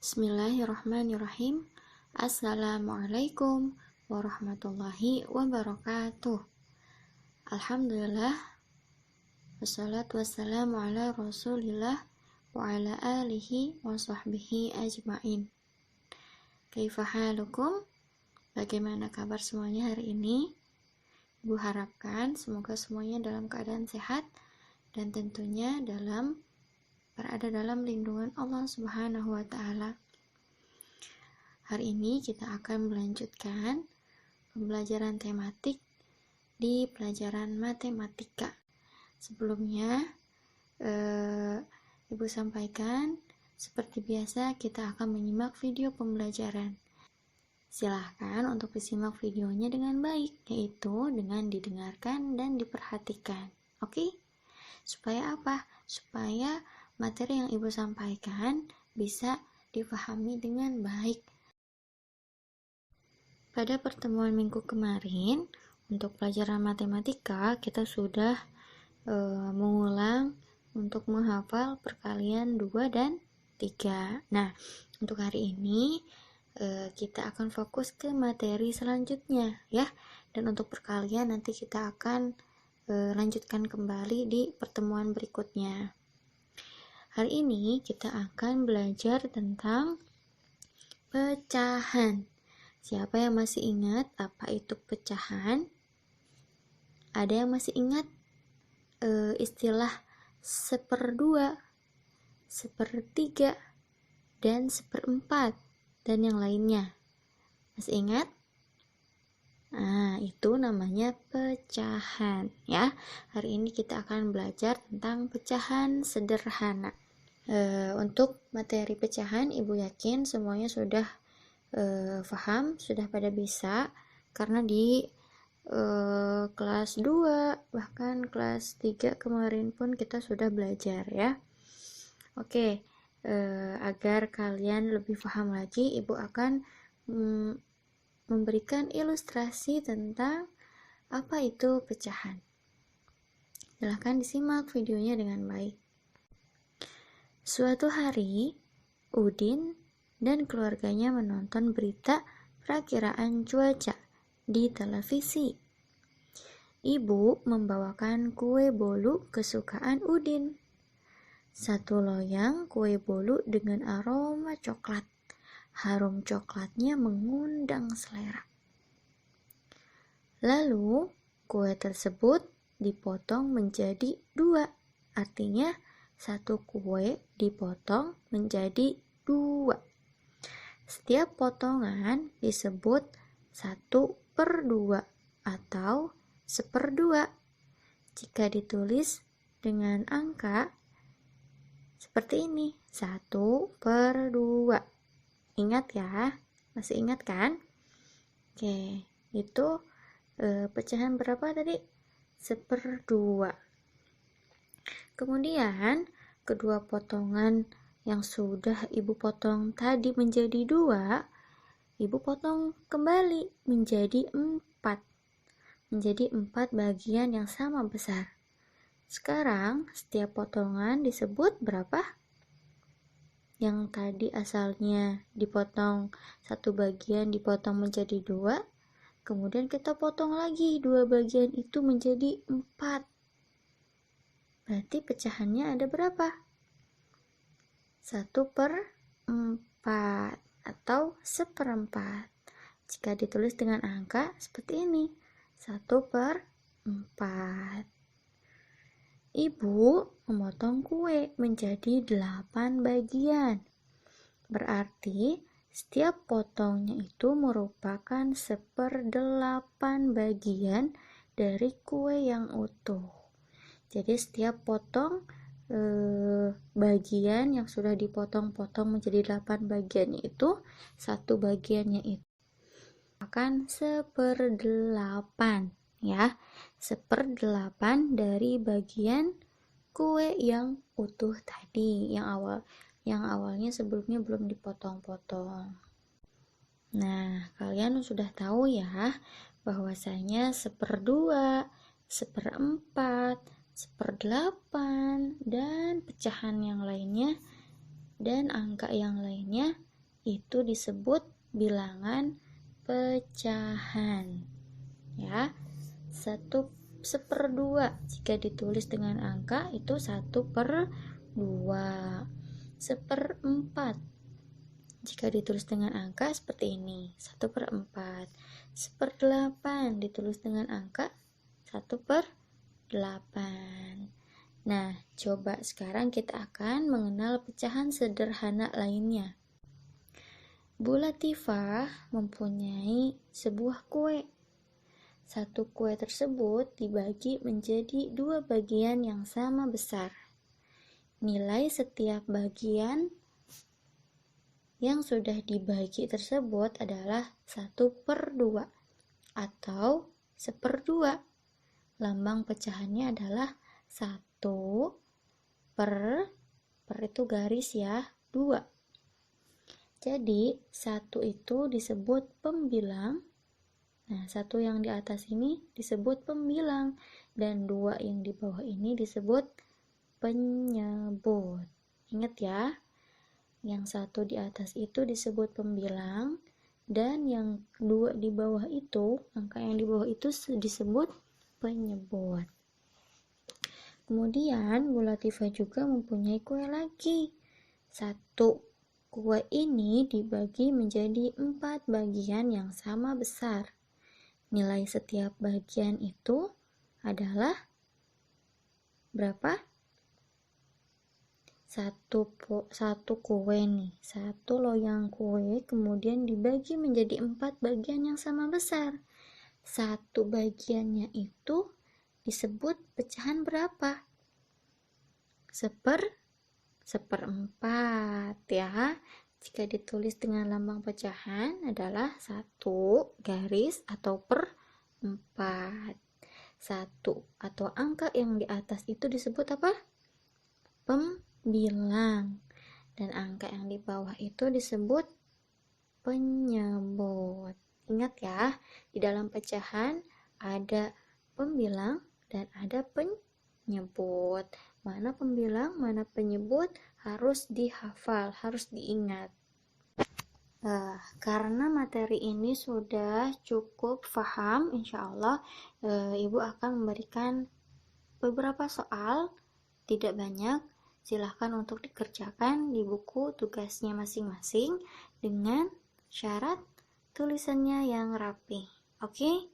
Bismillahirrahmanirrahim. Assalamualaikum warahmatullahi wabarakatuh. Alhamdulillah, wassalatu wassalamu ala rasulillah wa ala alihi wa sahbihi ajma'in. Kaifa halukum? Bagaimana kabar semuanya hari ini? Ibu harapkan semoga semuanya dalam keadaan sehat dan tentunya berada dalam lindungan Allah Subhanahu wa Ta'ala. Hari ini kita akan melanjutkan pembelajaran tematik di pelajaran matematika. Sebelumnya, Ibu sampaikan seperti biasa kita akan menyimak video pembelajaran. Silahkan untuk disimak videonya dengan baik, yaitu dengan didengarkan dan diperhatikan. Oke? Supaya apa? Supaya materi yang Ibu sampaikan bisa dipahami dengan baik. Pada pertemuan minggu kemarin, untuk pelajaran matematika, kita sudah mengulang untuk menghafal perkalian 2 dan 3. Nah, untuk hari ini, kita akan fokus ke materi selanjutnya, ya. Dan untuk perkalian nanti kita akan lanjutkan kembali di pertemuan berikutnya. Hari ini kita akan belajar tentang pecahan. Siapa yang masih ingat apa itu pecahan? Ada yang masih ingat istilah seperdua, sepertiga, dan seperempat, dan yang lainnya? Masih ingat? Nah, itu namanya pecahan, ya. Hari ini kita akan belajar tentang pecahan sederhana. Untuk materi pecahan, Ibu yakin semuanya sudah paham, sudah pada bisa, karena di kelas 2 bahkan kelas 3 kemarin pun kita sudah belajar, ya. Oke, agar kalian lebih paham lagi, Ibu akan memberikan ilustrasi tentang apa itu pecahan. Silahkan disimak videonya dengan baik. Suatu hari, Udin dan keluarganya menonton berita perakiraan cuaca di televisi. Ibu membawakan kue bolu kesukaan Udin. Satu loyang kue bolu dengan aroma coklat. Harum coklatnya mengundang selera. Lalu, kue tersebut dipotong menjadi 2. Artinya, satu kue dipotong menjadi 2. Setiap potongan disebut 1/2 atau 1/2. Jika ditulis dengan angka seperti ini, 1/2. Ingat ya? Masih ingat kan? Oke, itu pecahan berapa tadi? 1/2. Kemudian, kedua potongan yang sudah Ibu potong tadi menjadi 2, Ibu potong kembali menjadi 4. Menjadi 4 bagian yang sama besar. Sekarang, setiap potongan disebut berapa? Yang tadi asalnya dipotong satu bagian dipotong menjadi 2, kemudian kita potong lagi 2 bagian itu menjadi 4. Berarti pecahannya ada berapa? 1/4 atau 1/4. Jika ditulis dengan angka seperti ini, 1/4. Ibu memotong kue menjadi 8 bagian. Berarti setiap potongnya itu merupakan 1/8 bagian dari kue yang utuh. Jadi setiap potong bagian yang sudah dipotong-potong menjadi 8 bagian itu, satu bagiannya itu akan 1/8, ya. 1/8 dari bagian kue yang utuh tadi, yang awalnya sebelumnya belum dipotong-potong. Nah, kalian sudah tahu ya bahwasanya 1/2, 1/4, 1/8, dan pecahan yang lainnya dan angka yang lainnya itu disebut bilangan pecahan. Ya, 1/2 jika ditulis dengan angka itu 1/2. 1/4 jika ditulis dengan angka seperti ini, 1/4. 1/8 ditulis dengan angka 1/8. Nah, coba sekarang kita akan mengenal pecahan sederhana lainnya. Bu Latifah mempunyai sebuah kue. Satu kue tersebut dibagi menjadi 2 bagian yang sama besar. Nilai setiap bagian yang sudah dibagi tersebut adalah 1/2 atau 1/2. Lambang pecahannya adalah 1 per itu garis ya, 2. Jadi 1 itu disebut pembilang. Nah, 1 yang di atas ini disebut pembilang dan 2 yang di bawah ini disebut penyebut. Ingat ya, yang 1 di atas itu disebut pembilang dan yang 2 di bawah itu, angka yang di bawah itu disebut penyebut. Kemudian Bu Latifah juga mempunyai kue lagi. 1 kue ini dibagi menjadi 4 bagian yang sama besar. Nilai setiap bagian itu adalah berapa? Satu kue nih, 1 loyang kue kemudian dibagi menjadi 4 bagian yang sama besar. 1 bagiannya itu disebut pecahan berapa? 1/4 ya. Jika ditulis dengan lambang pecahan adalah 1 garis atau per 4. 1 atau angka yang di atas itu disebut apa? Pembilang. Dan angka yang di bawah itu disebut penyebut. Ingat ya, di dalam pecahan ada pembilang dan ada penyebut. Mana pembilang, mana penyebut harus dihafal, harus diingat. Karena materi ini sudah cukup paham, insya Allah Ibu akan memberikan beberapa soal, tidak banyak. Silahkan untuk dikerjakan di buku tugasnya masing-masing dengan syarat tulisannya yang rapi. Oke?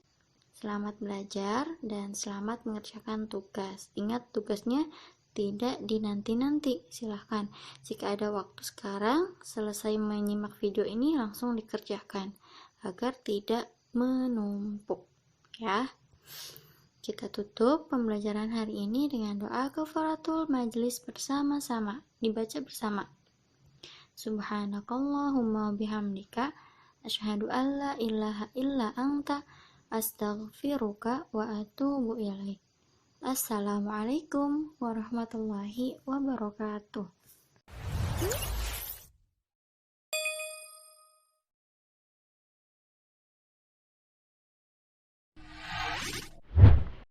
Selamat belajar dan selamat mengerjakan tugas. Ingat, tugasnya tidak dinanti-nanti. Silahkan, jika ada waktu sekarang, selesai menyimak video ini langsung dikerjakan agar tidak menumpuk ya. Kita tutup pembelajaran hari ini dengan doa kafaratul majelis bersama-sama. Dibaca bersama. Subhanakallahumma bihamdika asyhadu an la ilaha illa anta astaghfiruka wa atubu ilaik. Assalamualaikum warahmatullahi wabarakatuh.